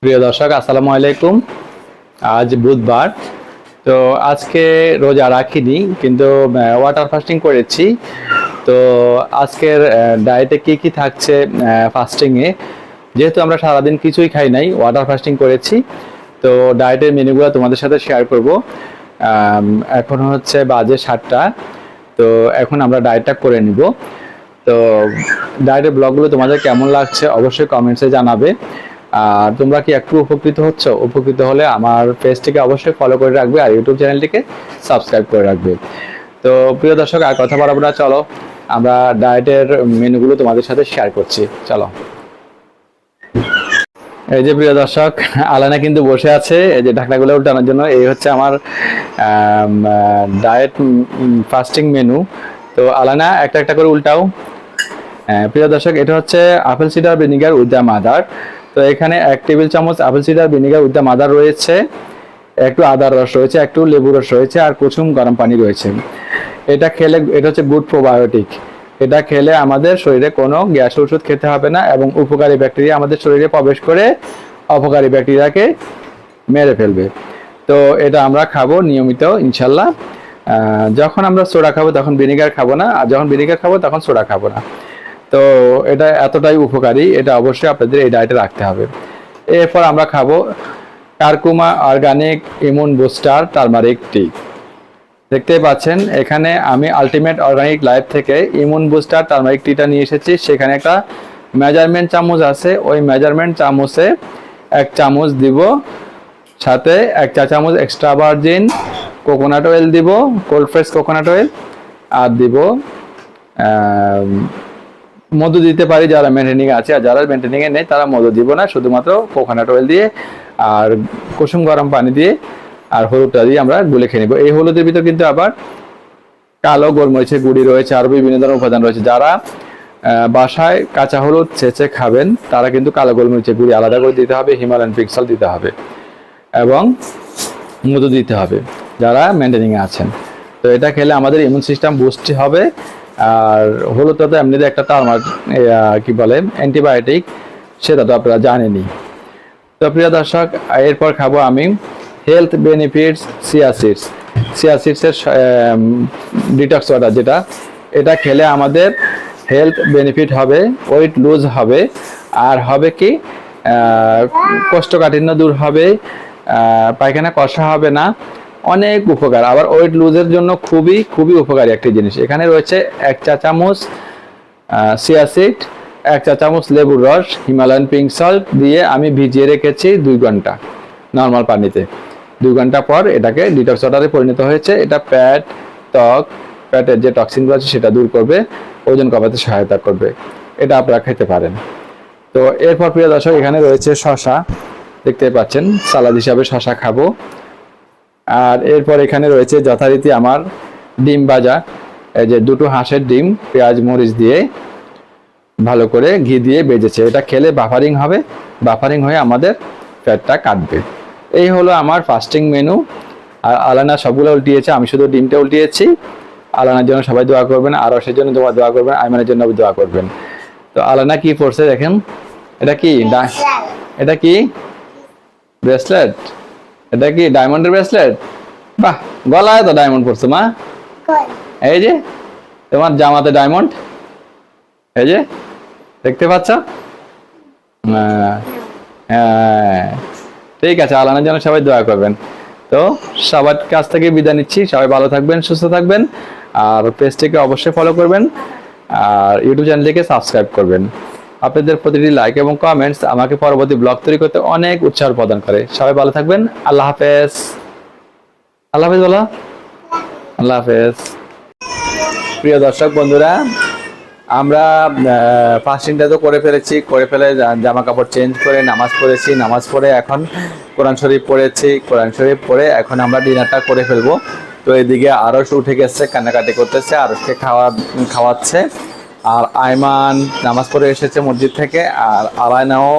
প্রিয় দর্শক, আসসালামু আলাইকুম। আজ বুধবার। তো আজকে রোজা রাখিনি, কিন্তু ওয়াটার ফাস্টিং করেছি। তো আজকের ডায়েটে কি কি থাকছে ফাস্টিংয়ে, যেহেতু আমরা সারাদিন কিছুই খাই নাই, ওয়াটার ফাস্টিং করেছি। তো ডায়েটের মেনুগুলো তোমাদের সাথে শেয়ার করব। এখন হচ্ছে বাজে 7টা। তো এখন আমরা ডায়েটটা করে নিব। তো ডায়েটের ব্লগগুলো তোমাদের কেমন লাগছে অবশ্যই কমেন্টসে জানাবে। আর তোমরা কি একটু উপকৃত হচ্ছ? উপকৃত হলে আমার পেজটিকে অবশ্যই ফলো করে রাখবে আর ইউটিউব চ্যানেলটিকে সাবস্ক্রাইব করে রাখবে। তো প্রিয় দর্শক, আর কথা বাড়াবো না, চলো আমরা ডায়েটের মেনুগুলো তোমাদের সাথে শেয়ার করছি। চলো। এই যে প্রিয় দর্শক, আলানা কিন্তু বসে আছে এই যে ঢাকনাগুলো উল্টানোর জন্য। এই হচ্ছে আমার ডায়েট ফাস্টিং মেনু। তো আলানা একটা একটা করে উল্টাও। প্রিয় দর্শক, এটা হচ্ছে apple cider vinegar with the mother. তো এখানে 1 টেবিল চামচ apple cider vinegar with the mother রয়েছে, একটু আদার রস রয়েছে, একটু লেবু রস রয়েছে, আর কুসুম গরম পানি রয়েছে। এটা খেলে, এটা হচ্ছে গুড প্রোবায়োটিক। এটা খেলে আমাদের শরীরে কোনো গ্যাসের ওষুধ খেতে হবে না এবং উপকারী ব্যাকটেরিয়া আমাদের শরীরে প্রবেশ করে অপকারী ব্যাকটেরিয়াকে মেরে ফেলবে। তো এটা আমরা খাবো নিয়মিত ইনশাল্লাহ। যখন আমরা সোডা খাবো তখন ভিনিগার খাবো না, আর যখন ভিনিগার খাবো তখন সোডা খাবো না। তো এটা এতটাই উপকারী, এটা অবশ্যই আপনাদের এই ডায়েটে রাখতে হবে। এরপর আমরা খাবো curcuma organic immune booster turmeric টি। দেখতেই পাচ্ছেন এখানে আমি আলটিমেট অর্গানিক লাইফ থেকে ইমিউন বুস্টার টারমারিক টিটা নিয়ে এসেছি। সেখানে একটা মেজারমেন্ট চামচ আছে, ওই মেজারমেন্ট চামচে 1 চামচ দিব, সাথে 1 চা চামচ এক্সট্রা ভার্জিন কোকোনাট অয়েল দিব, কোল্ড ফ্রেশ কোকোনাট অয়েল, আর দিব মধু দিতে পারি যারা মেনটেনিং আছে, আর যারা মেনটেনিং এ নেই তারা মধু দিব না, শুধুমাত্র কোকোনাট অয়েল দিয়ে আর কুসুম গরম পানি দিয়ে আর হলুদটা দিয়ে আমরা গুলে খেয়ে নেব। এই হলুদের ভিতর কিন্তু আবার কালো গোলমরিচের গুঁড়ি রয়েছে, আরো বিভিন্ন ধরনের উপাদান রয়েছে। যারা বাসায় কাঁচা হলুদ ছেঁচে খাবেন তারা কিন্তু কালো গোলমরিচের গুঁড়ি আলাদা করে দিতে হবে, হিমালয়ান পিঙ্ক সল্ট দিতে হবে এবং মধু দিতে হবে যারা মেনটেনিং এ আছেন। তো এটা খেলে আমাদের ইমিউন সিস্টেম বুস্ট হবে। আর হলুদটা তো এমনিতে একটা টার্মার কি বলে অ্যান্টিবায়োটিক, সেটা তো আপনারা জানেনই। তো প্রিয় দর্শক, এরপর খাবো আমি health benefits chia seeds. Chia সিডসের ডিটক্স ওয়াটার, যেটা এটা খেলে আমাদের হেলথ বেনিফিট হবে, ওয়েট লুজ হবে, আর হবে কি কোষ্ঠকাঠিন্য দূর হবে, পায়খানা কষা হবে না, অনেক উপকার। আবার ওয়েট লুজের জন্য খুবই খুবই উপকারী একটি জিনিস। এখানে রয়েছে 1 চা চামচ চিয়া সিড, 1 চা চামচ লেবুর রস, হিমালয়ান পিঙ্ক সল্ট দিয়ে আমি ভিজিয়ে রেখেছি 2 ঘন্টা নর্মাল পানিতে। 2 ঘন্টা পর এটাকে ডিটক্স ওয়াটারে পরিণত হয়েছে। এটা পেটের যে টক্সিনগুলো আছে সেটা দূর করবে, ওজন কমাতে সহায়তা করবে। এটা আপনারা খেতে পারেন। তো এরপর প্রিয় দর্শক, এখানে রয়েছে শসা, দেখতে পাচ্ছেন সালাদ হিসাবে শসা খাবো। আর এরপর এখানে রয়েছে যথারীতি আমার ডিম ভাজা, এই যে 2টো হাঁসের ডিম পেঁয়াজ মরিচ দিয়ে ভালো করে ঘি দিয়ে ভেজেছে। এটা খেলে বাফারিং হবে, বাফারিং হয়ে আমাদের ফ্যাটটা কাটবে। এই হলো আমার ফাস্টিং মেনু। আর আলানা সবগুলো উল্টিয়েছে, আমি শুধু ডিমটা উল্টিয়েছি। আলানার জন্য সবাই দোয়া করবেন, আর রসের জন্য তোমার দোয়া করবেন, আইমানের জন্য দোয়া করবেন। তো আলানা কি পড়ছে দেখেন, এটা কি এটা কি ব্রেসলেট, এটা কি ডায়মন্ডের ব্রেসলেট? বাহ, গলায় তো ডায়মন্ড পড়ছে মা। এই যে তোমার জামাতে ডায়মন্ড, এই যে দেখতে পাচ্ছ। হ্যাঁ, ঠিক আছে, আল্লাহর জন্য সবাই দোয়া করবেন। তো সবার কাছ থেকে বিদায় নিচ্ছি। সবাই ভালো থাকবেন, সুস্থ থাকবেন, আর পেজটিকে অবশ্যই ফলো করবেন, আর ইউটিউব চ্যানেলটিকে সাবস্ক্রাইব করবেন। আপনাদের প্রতিটি লাইক এবং কমেন্টস আমাকে পরবর্তী ব্লগ তৈরি করতে অনেক উৎসাহ প্রদান করে। সবাই ভালো থাকবেন। আল্লাহ হাফেজ। আল্লাহ হাফেজ বলো। আল্লাহ হাফেজ। প্রিয় দর্শক বন্ধুরা, আমরা ফাস্টিংটা তো করে ফেলে জামা কাপড় চেঞ্জ করে নামাজ পড়েছি। নামাজ পড়ে এখন কোরআন শরীফ পড়েছি। কোরআন শরীফ পড়ে এখন আমরা ডিনারটা করে ফেলবো। তো এদিকে আরশ উঠে গেছে, কান্নাকাটি করতেছে, আরশকে খাওয়াচ্ছে। আর আইমান নামাজ পড়ে এসেছে মসজিদ থেকে, আর আলায়নাও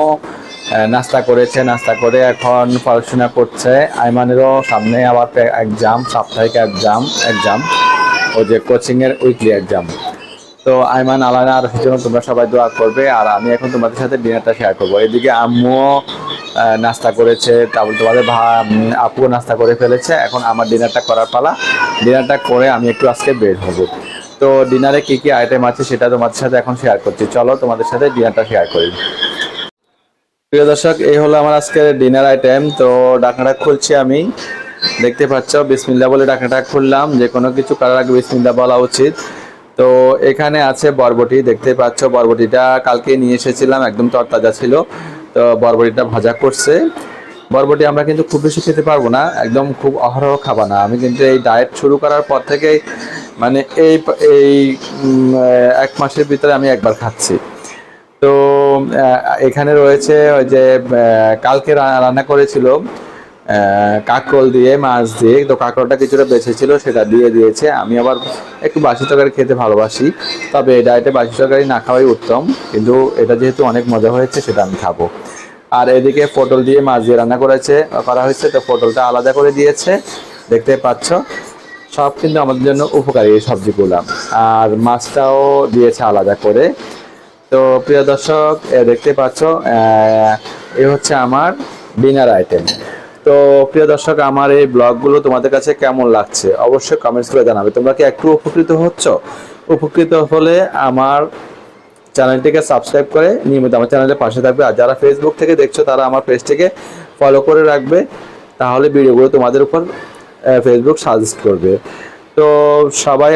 নাস্তা করেছে। নাস্তা করে এখন পড়াশোনা করছে। আইমানেরও সামনে আবার এক্সাম, সাপ্তাহিক এক্সাম, ও যে কোচিংয়ের উইকলি এক্সাম। তো আইমান, আলায়না আর জন্য তোমরা সবাই দোয়া করবে। আর আমি এখন তোমাদের সাথে ডিনারটা শেয়ার করবো। এদিকে আম্মু নাস্তা করেছে, তারপর তোমাদের আপুও নাস্তা করে ফেলেছে। এখন আমার ডিনারটা করার পালা। ডিনারটা করে আমি একটু আজকে বের হব। তো ডিনারে কি কি আইটেম আছে সেটা তোমাদের সাথে এখন শেয়ার করছি। চলো তোমাদের সাথে ডিনারটা শেয়ার করি। প্রিয় দর্শক, এই হলো আমার আজকের ডিনার আইটেম। তো ঢাকনাটা খুলছি আমি। দেখতে পাচ্ছ বিসমিল্লাহ বলে ঢাকনাটা খুললাম। যে কোনো কিছু করার আগে বিসমিল্লাহ বলা উচিত। তো এখানে আছে বরবটি, দেখতে পাচ্ছ বরবটিটা কালকে নিয়ে এসেছিলাম, একদম তরতাজা ছিল। তো বরবটিটা ভাজা করছে। বরবটি আমরা কিন্তু খুব বেশি খেতে পারবো না, একদম খুব অহরহ খাবা না। আমি কিন্তু এই ডায়েট শুরু করার পর থেকেই মানে এই এই 1 মাসের ভিতরে আমি একবার খাচ্ছি। তো এখানে রয়েছে ওই যে কালকে রান্না করেছিল কাঁকরোল দিয়ে, মাছ দিয়ে। তো কাঁকরোলটা কিছুটা বেঁচে ছিল, সেটা দিয়ে দিয়েছে। আমি আবার একটু বাসি তরকারি খেতে ভালোবাসি, তবে এই ডায়েটে বাসি তরকারি না খাওয়াই উত্তম। কিন্তু এটা যেহেতু অনেক মজা হয়েছে, সেটা আমি খাবো। আর এদিকে পটল দিয়ে মাছ দিয়ে রান্না করা হয়েছে। তো পটলটা আলাদা করে দিয়েছে, দেখতে পাচ্ছ। সব কিন্তু আমাদের জন্য উপকারী এই সবজিগুলো। আর মাছটাও দিয়েছে আলাদা করে। তো প্রিয় দর্শক, দেখতে পাচ্ছ এ হচ্ছে আমার ডিনার আইটেম। তো প্রিয় দর্শক, আমার এই ব্লগগুলো তোমাদের কাছে কেমন লাগছে অবশ্যই কমেন্টস করে জানাবে। তোমরা কি একটু উপকৃত হচ্ছ? উপকৃত হলে আমার চ্যানেলটিকে সাবস্ক্রাইব করে নিয়মিত আমার চ্যানেলের পাশে থাকবে। আর যারা ফেসবুক থেকে দেখছো তারা আমার পেজটিকে ফলো করে রাখবে, তাহলে ভিডিওগুলো তোমাদের উপর ফেসবুক সাজেস্ট করবে। তো সবাই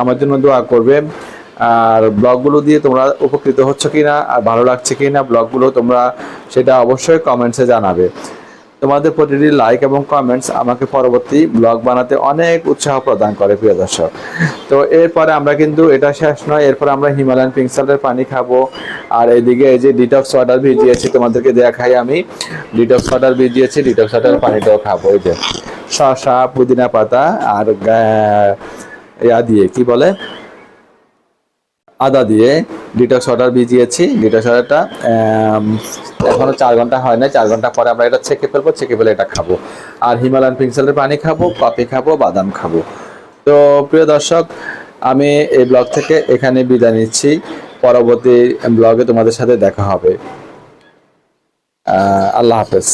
আমার জন্য দোয়া করবে। আর ব্লগগুলো দিয়ে তোমরা উপকৃত হচ্ছ কিনা আর ভালো লাগছে কিনা ব্লগগুলো, তোমরা সেটা অবশ্যই কমেন্টসে জানাবে। তোমাদের প্রতিটি লাইক এবং কমেন্টস আমাকে পরবর্তী ব্লগ বানাতে অনেক উৎসাহ প্রদান করে প্রিয় দর্শক। তো এরপরে আমরা কিন্তু এটা শেষ নয়, এরপর আমরা হিমালয়ান পিঙ্ক সল্টের পানি খাবো। আর এদিকে এই যে ডিটক্স ওয়াটার ভিজিয়েছি, তোমাদেরকে দেখাই আমি। ডিটক্স ওয়াটার ভিজিয়েছি, ডিটক্স ওয়াটার পানিটাও খাবো। এই যে শসা, পুদিনা পাতা আর ইয়া দিয়ে কি বলে আদা দিয়ে ডিটক্স ওয়াটার ভিজিয়েছি। ডিটক্স ওয়াটারটা এখনো 4 ঘন্টা হয় না, 4 ঘন্টা পরে আমরা এটা ছেঁকে ফেলবো, ছেঁকে ফেলে এটা খাবো। আর হিমালয়ান পিঙ্ক সল্টের পানি খাবো, কফি খাবো, বাদাম খাবো। তো প্রিয় দর্শক, আমি এই ব্লগ থেকে এখানে বিদায় নিচ্ছি। পরবর্তী ব্লগে তোমাদের সাথে দেখা হবে। আল্লাহ হাফেজ।